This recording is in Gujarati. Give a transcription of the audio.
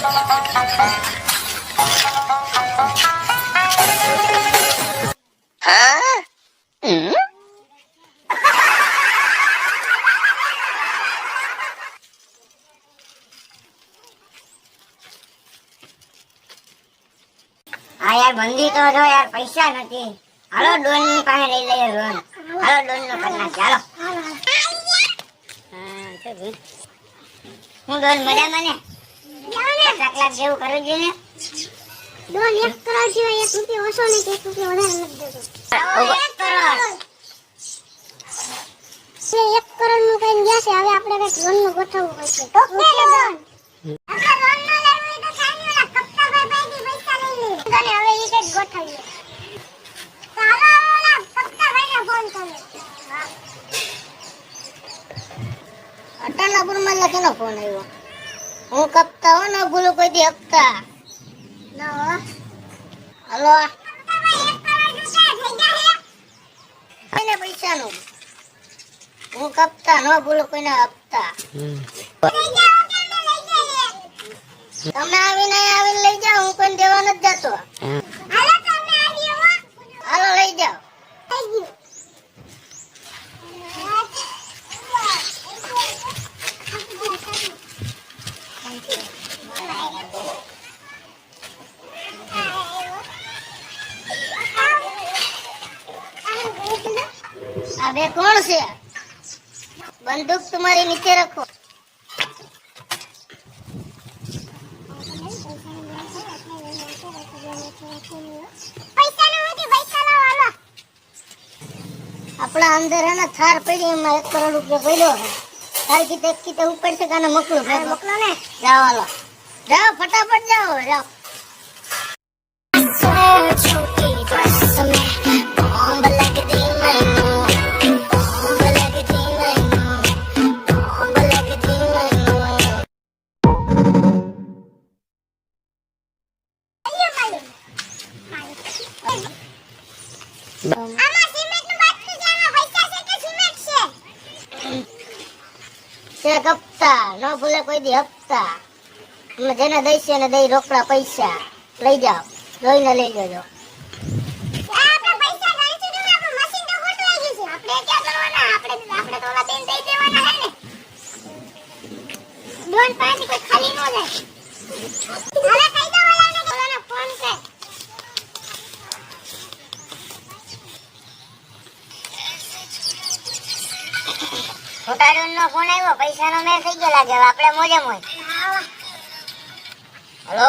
હા યાર બંધી તો જો યાર પૈસા નથી. હાલો ડોન ની પાસે લઈ લઈએ લોન. હાલો ડોન નો કરના ચાલો. હા તો હું ડોન મજામાં ને? 5 લાખ જેવું કરવું જોઈએ ને? ડોન 1 કરોડ જેવા 1 રૂપિયા ઓછો ને 1 રૂપિયા વધારે નથી દેતો. 1 કરોડ. 1 કરોડ નું કઈ ગયા છે. હવે આપણે કઈક લોન નું ગોઠવવું પડશે. Okay Don. આપણે લોન નો લેવું તો સાની ઓલા કપ્તાભાઈ પાસેથી પૈસા લઈ લે. તને હવે ઈ કઈક ગોઠવીએ. ચાલો ઓલા કપ્તાભાઈને ફોન કરો. અટાલાપુર માં લખેલો ફોન આવ્યો. હું કપતા હો ના ભૂલું કોઈ દી હપ્તા. ના હલો કપ્તાભાઈ 1 કરોડ રૂપિયા થઈ ગયા છે. એને પૈસા નું હું કપતા ન ભૂલું કોઈને હપ્તા. લઈ જાઓ કે અમે લઈ જઈએ. તમે આવીને લઈ જાઓ. હું કોઈ દેવા નથી જતો. હાલો તમે આવી હો. હાલો લઈ જાઓ. થઈ ગયું. અબે કોણ છે? બંદૂક તમારી નીચે રખો. આપણા અંદર હે ને થાર પડી એમાં 1 કરોડ રૂપિયા પડ્યો છે. થાર કીતે ઉપર છે કાને મોકલો ને. જાઓ હાલો જાઓ ફટાફટ જાઓ જાઓ. આમાં સિમેન્ટનું બાટલું છે. આમાં પૈસા છે કે સિમેન્ટ છે? છે કપતા ન ભૂલે કોઈ દી હપ્તા. તમે જેને દઈશે એને દઈ રોકડા પૈસા લઈ જાઓ. જોઈને લઈ લેજો. આપણે પૈસા ગાઈશું ને આપણું મશીન તો ગોઠવાઈ ગયું છે. આપણે ક્યાં કરવાના? આપણે તો ઓલા બેન દઈ દેવાના હે ને. ડોન પાસે કોઈ ખાલી ન જાય. હવે કહી દો ઓલાને ફોન કર. મોટા ડોન નો ફોન આવ્યો. પૈસા નો મેળ થઈ ગયો લાગે. હવે આપણે મોજે મોજ. હલો